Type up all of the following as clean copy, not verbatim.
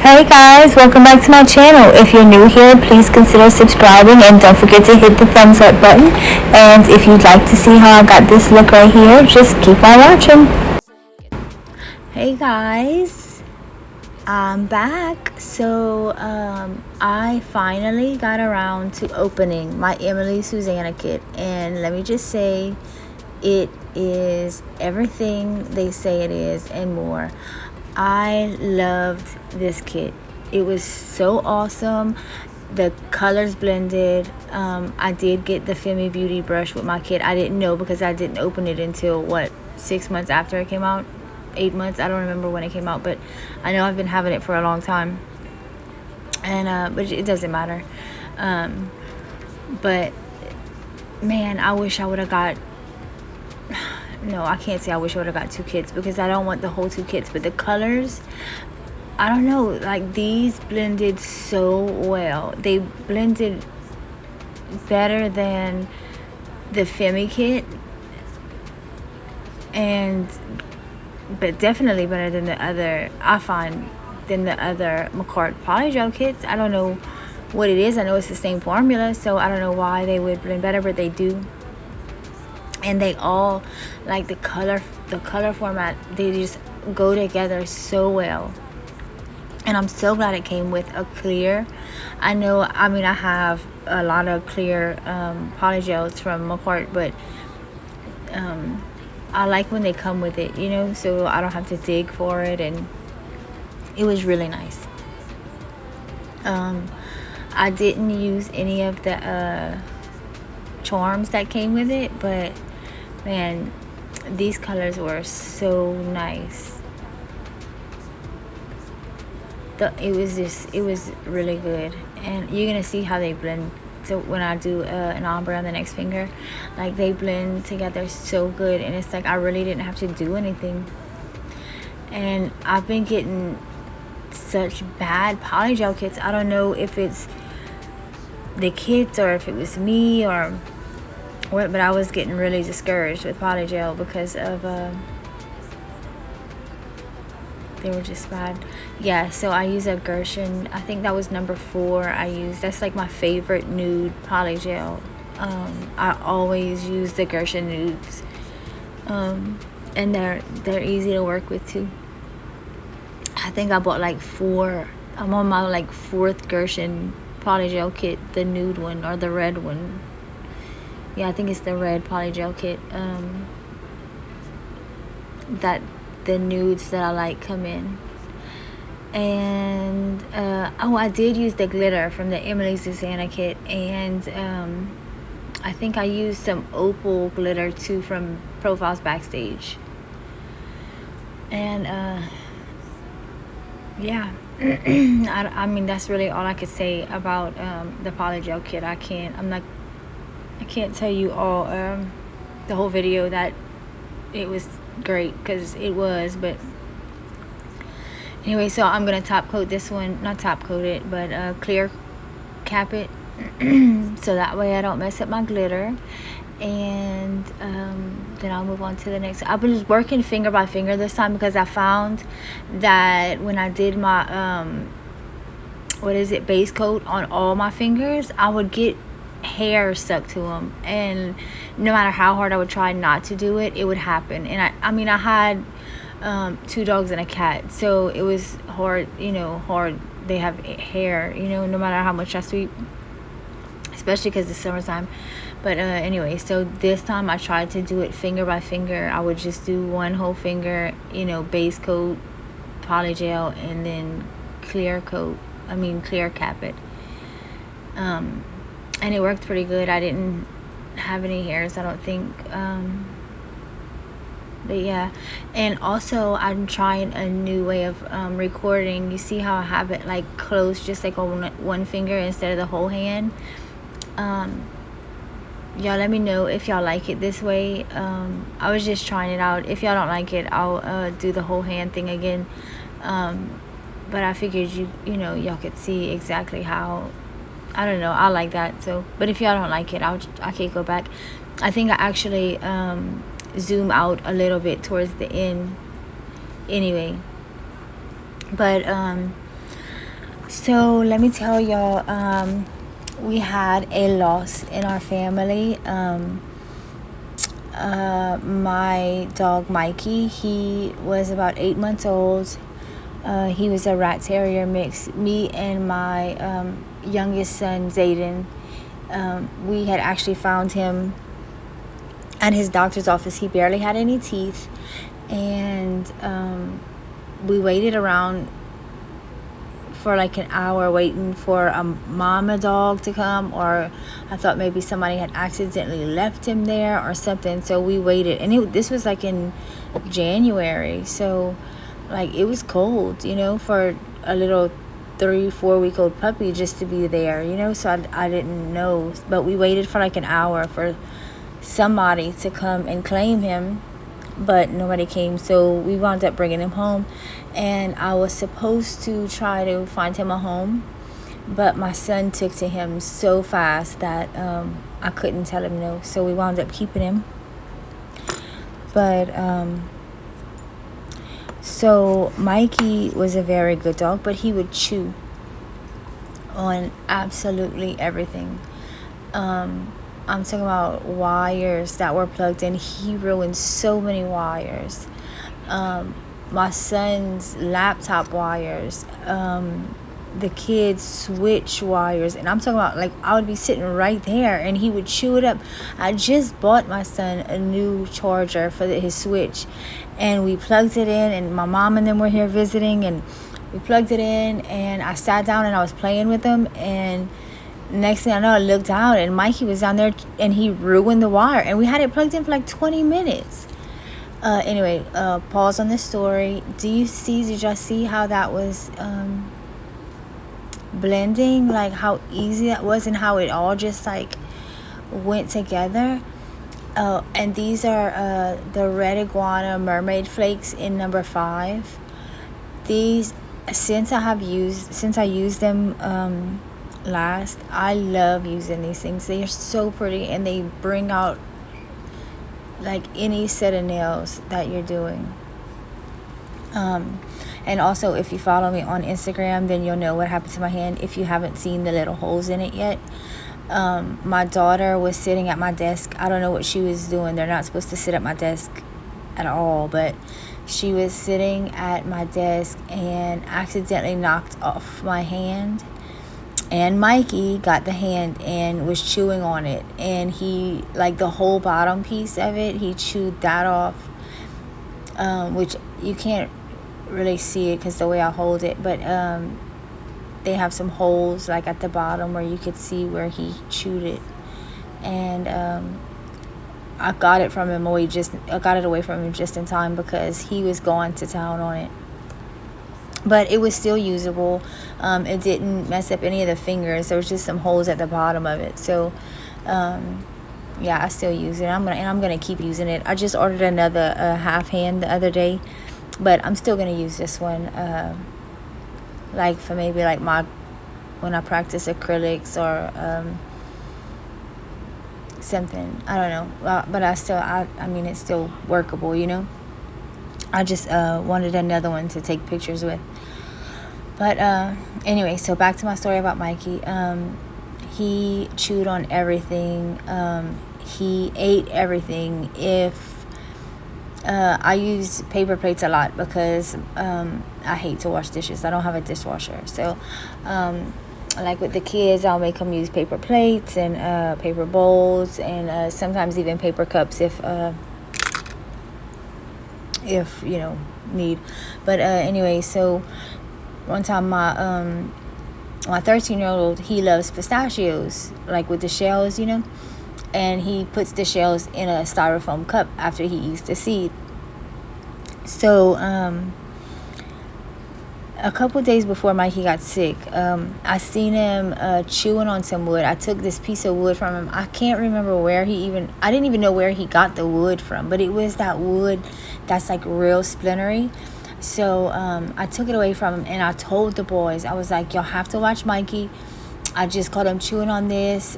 Hey guys, welcome back to my channel. If you're new here, please consider subscribing and don't forget to hit the thumbs up button. And if you'd like to see how I got this look right here, just keep on watching. Hey guys, I'm back. So I finally got around to opening my Emily Susanna kit, and let me just say it is everything they say it is and more. I loved this kit. It was so awesome. The colors blended. I did get the Femi Beauty brush with my kit. I didn't know because I didn't open it until what, 6 months after it came out, 8 months. I don't remember when it came out, but I know I've been having it for a long time, and but it doesn't matter. But man, I wish I would have got, no, I can't say I wish I would have got 2 kits because I don't want the whole 2 kits, but the colors, I don't know, like these blended so well. They blended better than the Femi kit, but definitely better than the other, I find, than the other McCart Polygel kits. I don't know what it is. I know it's the same formula, so I don't know why they would blend better, but they do. And they all, like the color format, they just go together so well. And I'm so glad it came with a clear. I have a lot of clear polygels from McCart, but I like when they come with it, so I don't have to dig for it, and it was really nice. I didn't use any of the charms that came with it, but man, these colors were so nice. It was really good, and you're gonna see how they blend. So when I do an ombre on the next finger, like they blend together so good, and it's like I really didn't have to do anything. And I've been getting such bad polygel kits. I don't know if it's the kits or if it was me or what, but I was getting really discouraged with polygel because of they were just bad. Yeah, so I use a Gershon. I think that was number 4 I used. That's like my favorite nude polygel. I always use the Gershon nudes, and they're easy to work with too. I think I bought like 4. I'm on my like 4th Gershon polygel kit, the nude one or the red one. Yeah, I think it's the red polygel kit that the nudes that I like come in. And I did use the glitter from the Emily Susanna kit, and I think I used some opal glitter too from Profiles Backstage. And yeah, I mean that's really all I could say about the polygel kit. I can't tell you all the whole video that it was great, because it was. But anyway, so I'm gonna top coat this one, not top coat it, but clear cap it so that way I don't mess up my glitter. And then I'll move on to the next. I've been just working finger by finger this time because I found that when I did my base coat on all my fingers, I would get hair stuck to them, and no matter how hard I would try not to do it, it would happen. And I had 2 dogs and a cat, so it was hard. They have hair, no matter how much I sweep, especially because it's summertime. But anyway, so this time I tried to do it finger by finger. I would just do one whole finger, base coat, polygel, and then clear cap it. And it worked pretty good. I didn't have any hairs, I don't think. But yeah, and also I'm trying a new way of recording. You see how I have it like close, just like on one finger instead of the whole hand. Y'all let me know if y'all like it this way. I was just trying it out. If y'all don't like it, I'll do the whole hand thing again. But I figured y'all could see exactly how. I don't know, I like that. So, but if y'all don't like it, I can't go back. I think I actually zoom out a little bit towards the end anyway. But So let me tell y'all, we had a loss in our family. My dog Mikey, he was about 8 months old. He was a rat terrier mix. Me and my youngest son Zayden, we had actually found him at his doctor's office. He barely had any teeth, and we waited around for like an hour waiting for a mama dog to come, or I thought maybe somebody had accidentally left him there or something. So we waited, and this was like in January, so like it was cold, you know, for a little 3-4 week old puppy just to be there, you know. So I didn't know, but we waited for like an hour for somebody to come and claim him, but nobody came. So we wound up bringing him home, and I was supposed to try to find him a home, but my son took to him so fast that I couldn't tell him no. So we wound up keeping him. But so Mikey was a very good dog, but he would chew on absolutely everything. I'm talking about wires that were plugged in. He ruined so many wires. My son's laptop wires, the kids' switch wires, and I'm talking about, like, I would be sitting right there and he would chew it up. I just bought my son a new charger for his switch, and we plugged it in, and my mom and them were here visiting, and we plugged it in, and I sat down and I was playing with him, and next thing I know, I looked out and Mikey was down there and he ruined the wire, and we had it plugged in for like 20 minutes. Anyway, pause on this story. Did y'all see how that was blending? Like how easy that was, and how it all just like went together. And these are the red iguana mermaid flakes in number 5. These, since I used them last, I love using these things. They are so pretty, and they bring out like any set of nails that you're doing. And also, if you follow me on Instagram, then you'll know what happened to my hand if you haven't seen the little holes in it yet. My daughter was sitting at my desk. I don't know what she was doing. They're not supposed to sit at my desk at all, but she was sitting at my desk and accidentally knocked off my hand, and Mikey got the hand and was chewing on it, and he, like, the whole bottom piece of it, he chewed that off, which you can't really see it because the way I hold it, but they have some holes like at the bottom where you could see where he chewed it. And I got it away from him just in time because he was going to town on it. But it was still usable. It didn't mess up any of the fingers. There was just some holes at the bottom of it. So yeah, I still use it. I'm gonna keep using it. I just ordered another half hand the other day, but I'm still gonna use this one, like for maybe like when I practice acrylics or something. I don't know, but I mean, it's still workable, you know. I just wanted another one to take pictures with. But anyway, so back to my story about Mikey. He chewed on everything. He ate everything. If I use paper plates a lot because I hate to wash dishes. I don't have a dishwasher. So like with the kids, I'll make them use paper plates and paper bowls, and sometimes even paper cups if you know, need. But anyway, so one time my 13-year-old, he loves pistachios, like with the shells, you know, and he puts the shells in a styrofoam cup after he eats the seed. So a couple days before Mikey got sick, I seen him chewing on some wood. I took this piece of wood from him. I can't remember I didn't even know where he got the wood from, but it was that wood that's like real splintery. So I took it away from him, and I told the boys, I was like, y'all have to watch Mikey. I just caught him chewing on this.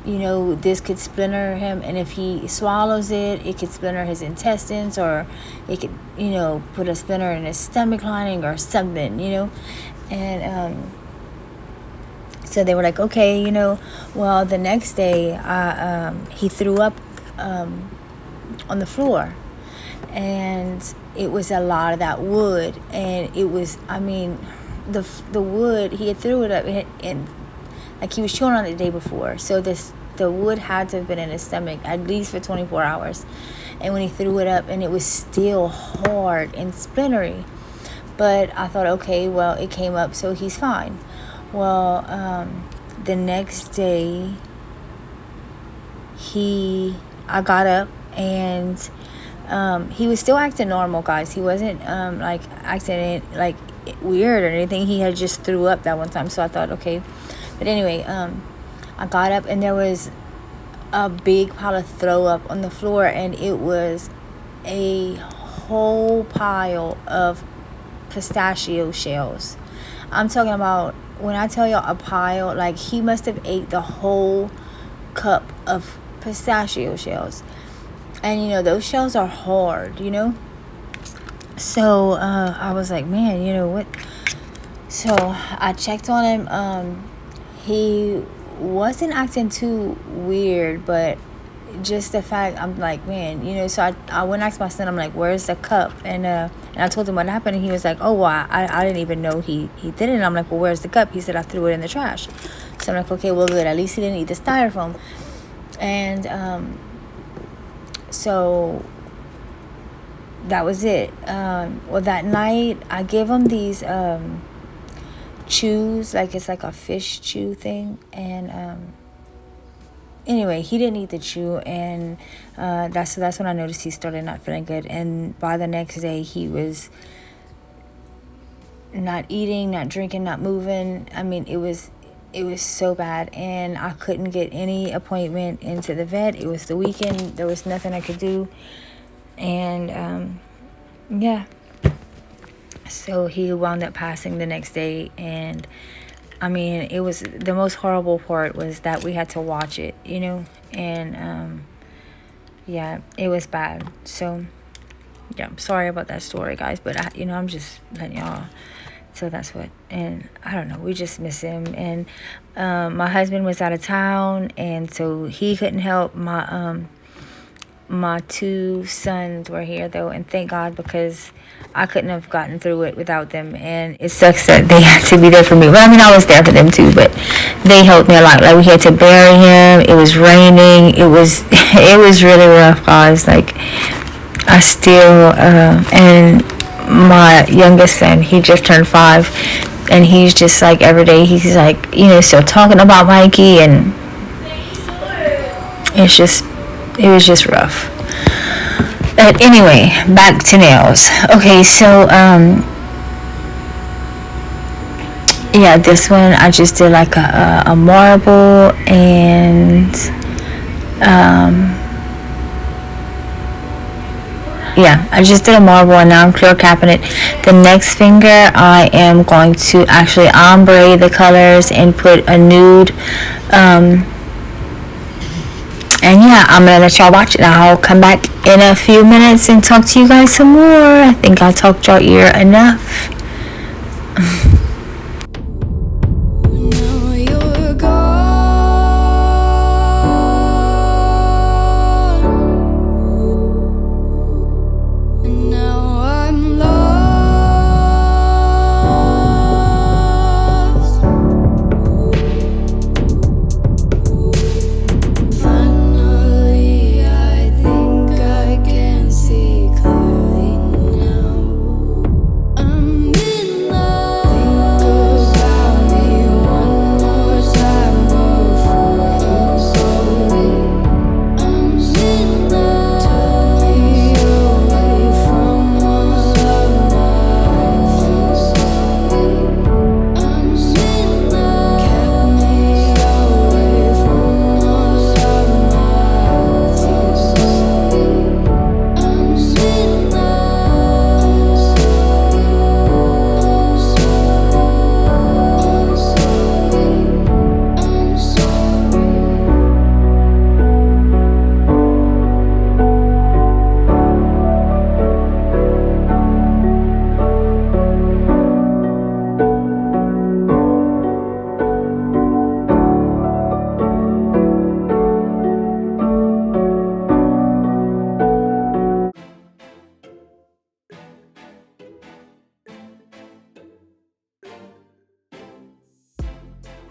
You know, this could splinter him, and if he swallows it, it could splinter his intestines, or it could, you know, put a splinter in his stomach lining or something, you know. And So they were like, okay, you know, well, the next day he threw up on the floor, and it was a lot of that wood, and it was, I mean, the wood, he had threw it up, and like he was chewing on it the day before, so the wood had to have been in his stomach at least for 24 hours. And when he threw it up, and it was still hard and splintery, but I thought, okay, well, it came up, so he's fine. Well, the next day I got up, and he was still acting normal, guys. He wasn't like acting like weird or anything. He had just threw up that one time, so I thought, okay. But anyway, I got up, and there was a big pile of throw up on the floor, and it was a whole pile of pistachio shells. I'm talking about, when I tell y'all a pile, like he must have ate the whole cup of pistachio shells. And you know, those shells are hard, you know. So I was like, man, you know what? So I checked on him. He wasn't acting too weird, but just the fact, I'm like, man, you know. So I went and asked my son, I'm like, where's the cup? And I told him what happened, and he was like, oh, well, I didn't even know he did it. And I'm like, well, where's the cup? He said, I threw it in the trash. So I'm like, okay, well, good, at least he didn't eat the styrofoam. And so that was it. Well, that night I gave him these chews, like it's like a fish chew thing, and anyway, he didn't eat the chew, and that's when I noticed he started not feeling good. And by the next day, he was not eating, not drinking, not moving. I mean, it was so bad, and I couldn't get any appointment into the vet. It was the weekend. There was nothing I could do, and yeah. So he wound up passing the next day, and I mean, it was, the most horrible part was that we had to watch it, you know, and yeah, it was bad. So yeah, I'm sorry about that story, guys, but you know, I'm just letting y'all. So that's what, and I don't know, we just miss him. And my husband was out of town, and so he couldn't help. My two sons were here though, and thank God, because I couldn't have gotten through it without them. And it sucks that they had to be there for me. Well, I mean, I was there for them too, but they helped me a lot. Like, we had to bury him. It was raining. It was really rough, guys. Like, I still and my youngest son, he just turned 5, and he's just like, every day he's like, you know, still talking about Mikey, and it was just rough. But anyway, back to nails. Okay, so yeah, this one I just did like a marble, and yeah, I just did a marble, and now I'm clear capping it. The next finger, I am going to actually ombre the colors and put a nude. And yeah, I'm gonna let y'all watch it. Now I'll come back in a few minutes and talk to you guys some more. I think I talked y'all ear enough.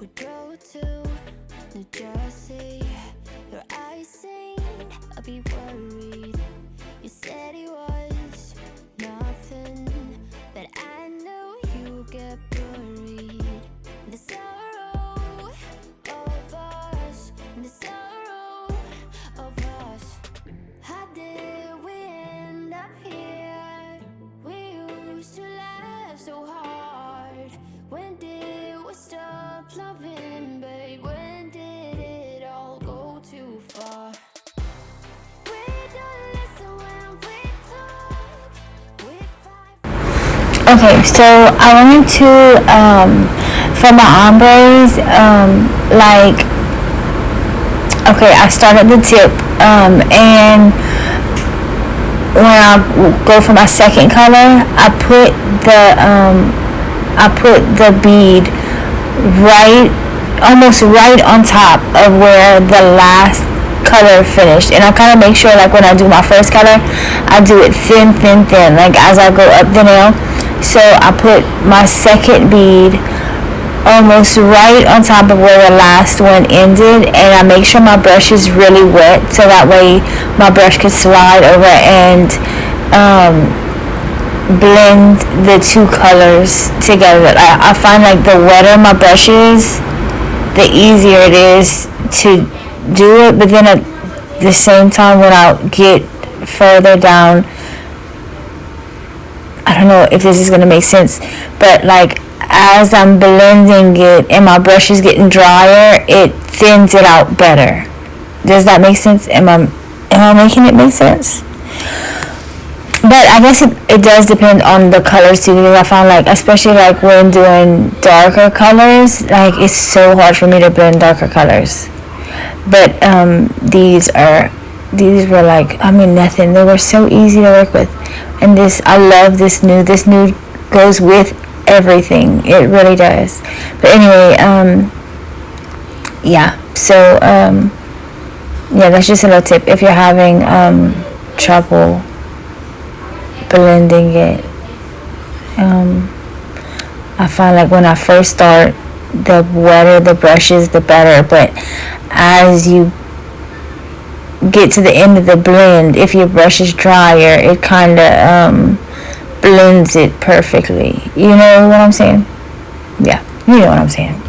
would go to New Jersey. Your eyes seemed I'd be worried. You said it was nothing, but I knew you'd get buried. The sorrow of us, the sorrow of us. How did we end up here? We used to laugh so hard. When did we stop loving, babe? When did it all go too far? We don't listen when we talk. We fight. Okay, so I wanted to, for my ombres, okay, I start at the tip, and when I go for my second color, I put the bead almost right on top of where the last color finished, and I kind of make sure, like when I do my first color, I do it thin, like as I go up the nail. So I put my second bead almost right on top of where the last one ended, and I make sure my brush is really wet so that way my brush could slide over and blend the two colors together. I find like the wetter my brush is, the easier it is to do it, but then at the same time when I get further down, I don't know if this is gonna make sense, but like as I'm blending it and my brush is getting drier, it thins it out better. Does that make sense? Am I making it make sense? But I guess it does depend on the colors too, because I found like, especially like when doing darker colors, like it's so hard for me to blend darker colors. But these were like, I mean, nothing. They were so easy to work with. And I love this nude. This nude goes with everything. It really does. But anyway, yeah. So, yeah, that's just a little tip. If you're having trouble blending it, I find like when I first start, the wetter the brush is, the better. But as you get to the end of the blend, if your brush is drier, it kind of blends it perfectly. You know what I'm saying? Yeah, you know what I'm saying.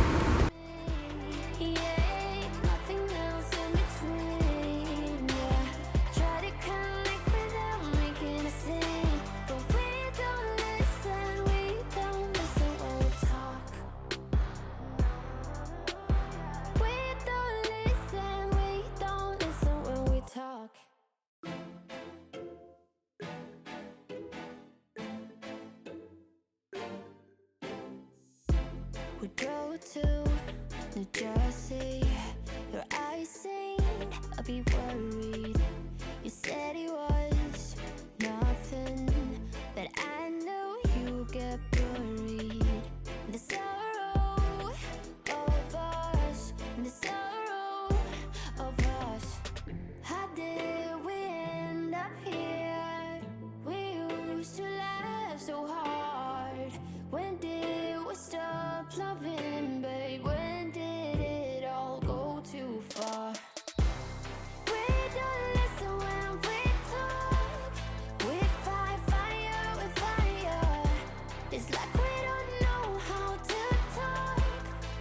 Would go to New Jersey. Your eyes seemed I'd be worried. You said it was nothing, but I knew you'd get buried. The sorrow of us, the sorrow of us. How did we end up here? We used to laugh so hard. When did we stop loving, babe? When did it all go too far? We don't listen when we talk. We fight fire with fire. It's like we don't know how to talk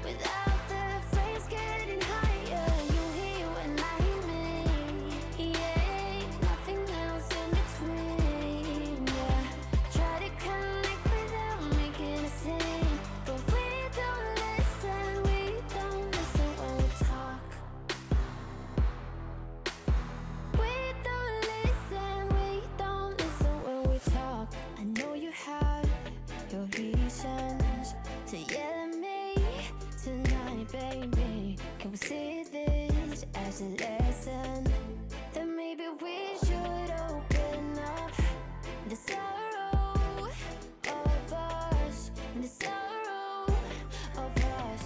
without the phrase getting higher. You hear when I mean, yeah, nothing else in between, yeah. Try to connect without making a scene, but we don't listen when we talk. We don't listen when we talk. I know you have your reasons to yell at me tonight, baby. Can we see this as a lesson? That maybe we should open up. The sorrow of us, the sorrow of us.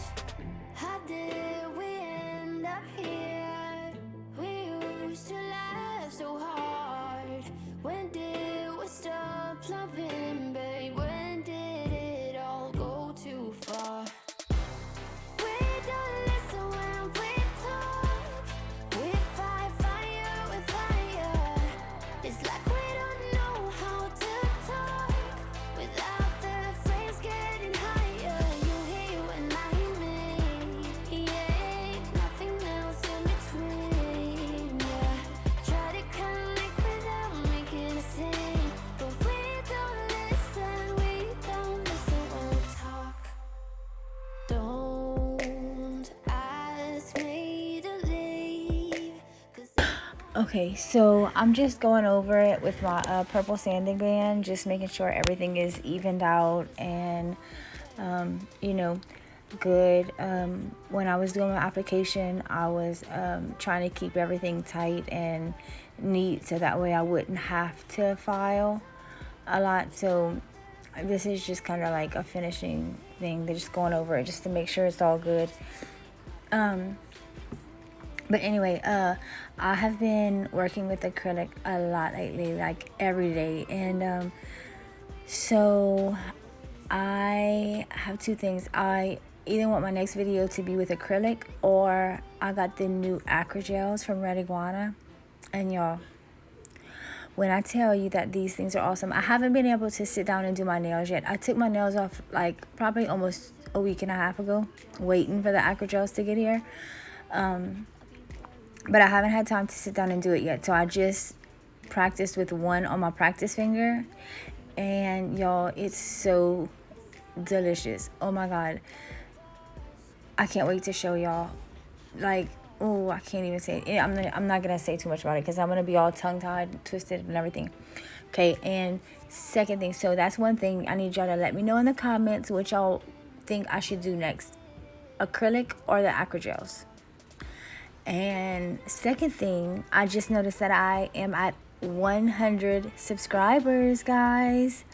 How did we end up here? We used to laugh so hard. When did we stop loving, babe? When did it all go too far? We Okay, so I'm just going over it with my purple sanding band, just making sure everything is evened out and, you know, good. When I was doing my application, I was trying to keep everything tight and neat so that way I wouldn't have to file a lot. So this is just kind of like a finishing thing. They're just going over it just to make sure it's all good. But anyway, I have been working with acrylic a lot lately, like every day. And so I have two things. I either want my next video to be with acrylic, or I got the new acrygels from Red Iguana. And y'all, when I tell you that these things are awesome, I haven't been able to sit down and do my nails yet. I took my nails off like probably almost a week and a half ago, waiting for the acrygels to get here. But I haven't had time to sit down and do it yet. So I just practiced with one on my practice finger. And y'all, it's so delicious. Oh my God. I can't wait to show y'all. Like, oh, I can't even say it. I'm not going to say too much about it because I'm going to be all tongue-tied, twisted and everything. Okay, and second thing. So that's one thing. I need y'all to let me know in the comments what y'all think I should do next. Acrylic or the acrygels. And second thing, I just noticed that I am at 100 subscribers, guys.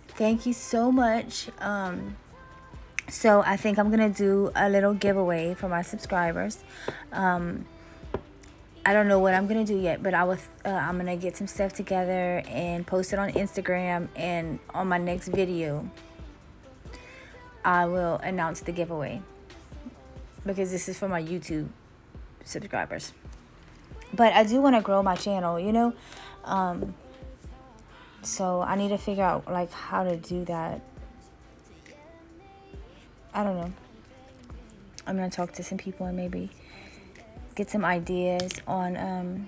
Thank you so much. So I think I'm gonna do a little giveaway for my subscribers. I don't know what I'm gonna do yet, but I'm gonna get some stuff together and post it on Instagram, and on my next video I will announce the giveaway, because this is for my YouTube subscribers. But I do want to grow my channel, you know, so I need to figure out like how to do that. I don't know. I'm gonna talk to some people and maybe get some ideas on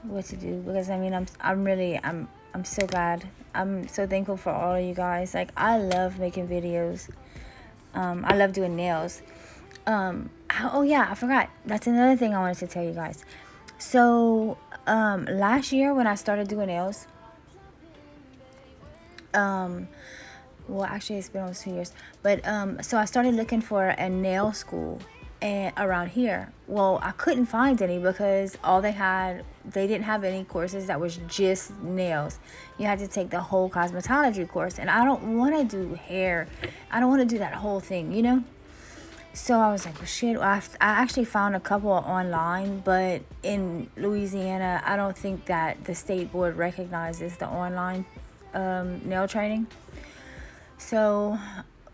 what to do, because I mean I'm so glad. I'm so thankful for all of you guys. Like, I love making videos. I love doing nails. Oh yeah, I forgot. That's another thing I wanted to tell you guys. So, last year when I started doing nails, well, actually it's been almost 2 years, but, so I started looking for a nail school around here. Well, I couldn't find any because they didn't have any courses that was just nails. You had to take the whole cosmetology course, and I don't want to do hair. I don't want to do that whole thing, you know? So I was like, well, shit. I actually found a couple online, but in Louisiana, I don't think that the state board recognizes the online nail training. So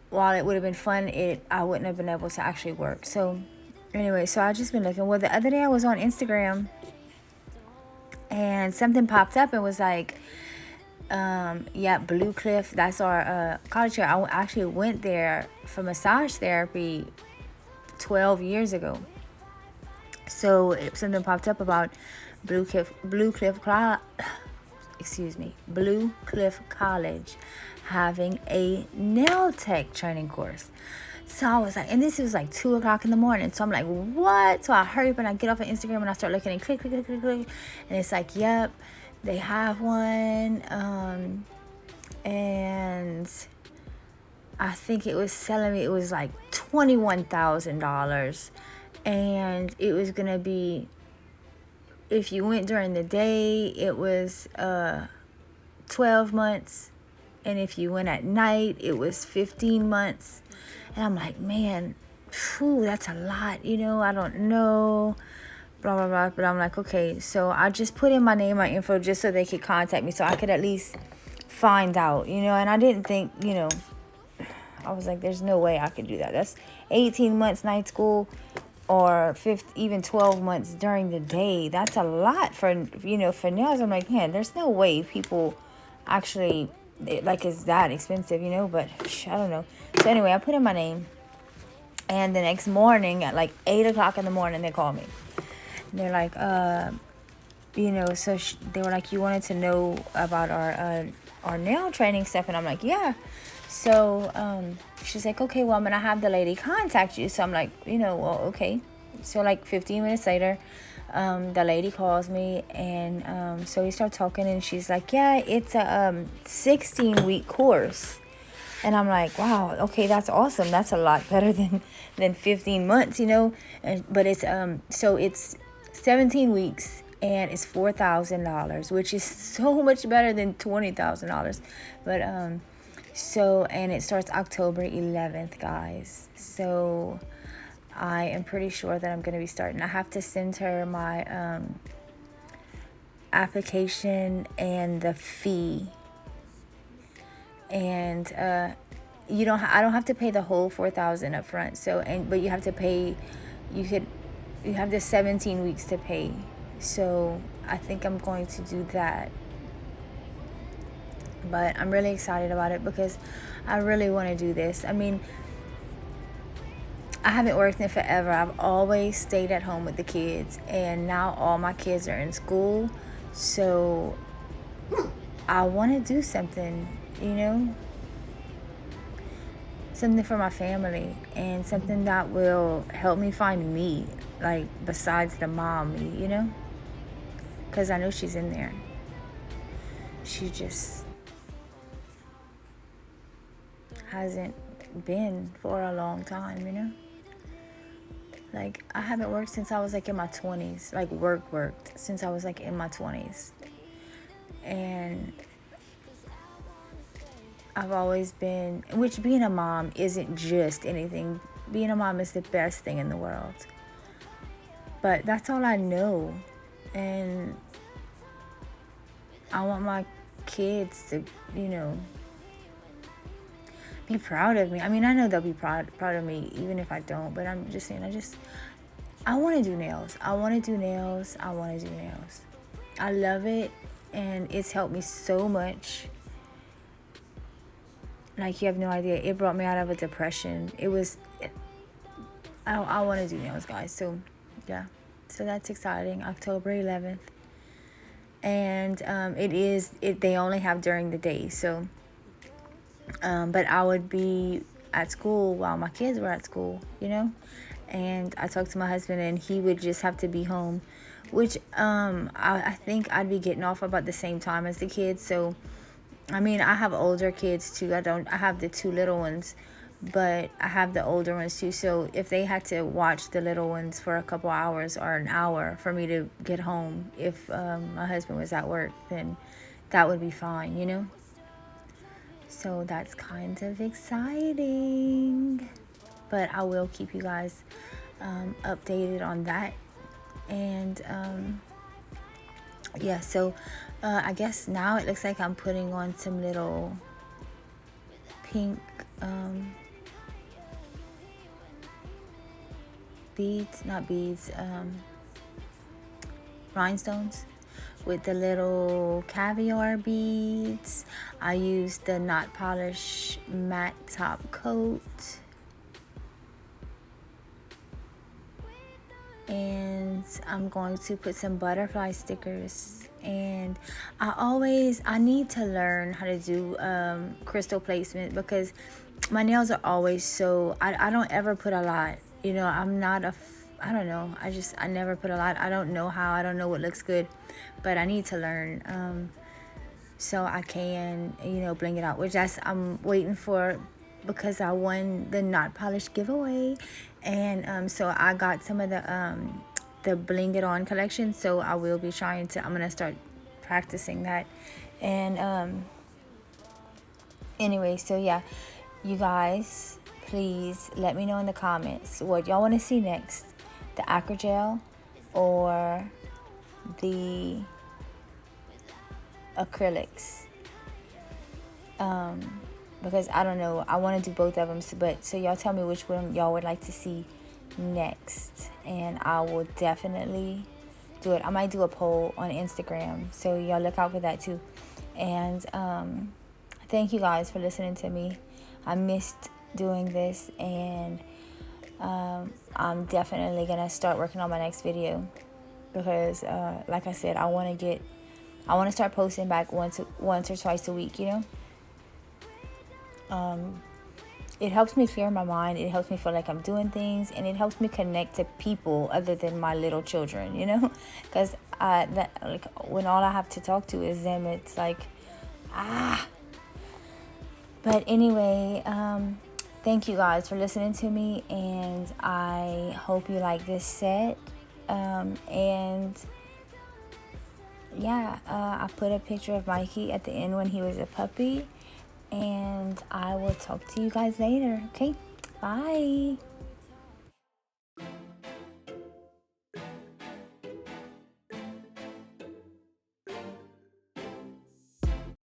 while it would have been fun, I wouldn't have been able to actually work. So anyway, so I've just been looking. Well, the other day I was on Instagram and something popped up and was like, yeah, Blue Cliff, that's our college here. I actually went there for massage therapy 12 years ago. So something popped up about Blue Cliff College having a nail tech training course. So I was like, and this was like 2 o'clock in the morning. So I'm like, what? So I hurry up and I get off of Instagram and I start looking and click. And it's like, yep, they have one. And I think it was selling me, it was like $21,000. And it was going to be, if you went during the day, it was 12 months. And if you went at night, it was 15 months. And I'm like, man, phew, that's a lot, you know, I don't know, blah, blah, blah. But I'm like, okay, so I just put in my name, my info, just so they could contact me, so I could at least find out, you know. And I didn't think, you know, I was like, there's no way I could do that. That's 18 months night school, or even 12 months during the day. That's a lot for, you know, for nails. I'm like, man, there's no way people actually, like, it's that expensive, you know. But I don't know. So anyway, I put in my name, and the next morning at like 8 o'clock in the morning, they called me. And they're like, you know, so they were like, you wanted to know about our nail training stuff. And I'm like, yeah. So she's like, okay, well, I'm gonna have the lady contact you. So I'm like, you know, well, okay. So like 15 minutes later, the lady calls me, and so we start talking, and she's like, yeah, it's a 16-week course. And I'm like, wow, okay, that's awesome. That's a lot better than 15 months, but it's so it's 17 weeks, and it's $4,000, which is so much better than $20,000. But so, and it starts October 11th, guys. So I am pretty sure that I'm going to be starting. I have to send her my application and the fee. And I don't have to pay the whole $4,000 up front. So, but you have to pay, you have the 17 weeks to pay. So I think I'm going to do that. But I'm really excited about it because I really want to do this. I mean, I haven't worked in forever. I've always stayed at home with the kids, and now all my kids are in school. So I want to do something, something for my family, and something that will help me find me, like besides the mom me, because I know she's in there. She just hasn't been for a long time, like I haven't worked since I was like in my 20s, like worked since I was like in my 20s. And I've always been, which being a mom isn't just anything. Being a mom is the best thing in the world. But that's all I know. And I want my kids to, be proud of me. I mean, I know they'll be proud of me even if I don't. But I'm just saying, I want to do nails. I want to do nails. I love it. And it's helped me so much. Like, you have no idea. It brought me out of a depression. I want to do nails, guys. So, yeah. So that's exciting. October 11th. And they only have during the day. So, but I would be at school while my kids were at school, And I talked to my husband, and he would just have to be home, which I think I'd be getting off about the same time as the kids. So, I mean, I have older kids too. I have the two little ones, but I have the older ones too. So if they had to watch the little ones for a couple hours or an hour for me to get home, if my husband was at work, then that would be fine, So that's kind of exciting. But I will keep you guys updated on that. And yeah, so I guess now it looks like I'm putting on some little pink rhinestones with the little caviar beads. I used the Not Polish matte top coat. And I'm going to put some butterfly stickers. And I need to learn how to do crystal placement, because my nails are always so, I don't ever put a lot, I'm not I don't know, I never put a lot. I don't know how, I don't know what looks good, but I need to learn so I can, bling it out, which I'm waiting for, because I won the Not Polished giveaway. And so I got some of the Bling It On collection. So I will be I'm going to start practicing that. And anyway, so yeah, you guys, please let me know in the comments what y'all want to see next. The acrygel or the acrylics. Because I don't know, I want to do both of them, so y'all tell me which one y'all would like to see next, and I will definitely do it. I might do a poll on Instagram, so y'all look out for that too. And thank you guys for listening to me. I missed doing this, and I'm definitely gonna start working on my next video, because like I said, I want to start posting back once or twice a week, it helps me clear my mind. It helps me feel like I'm doing things, and it helps me connect to people other than my little children, you know, because that, like, when all I have to talk to is them, it's like, but anyway, thank you guys for listening to me, and I hope you like this set. And yeah, I put a picture of Mikey at the end when he was a puppy, and I will talk to you guys later. Okay, bye.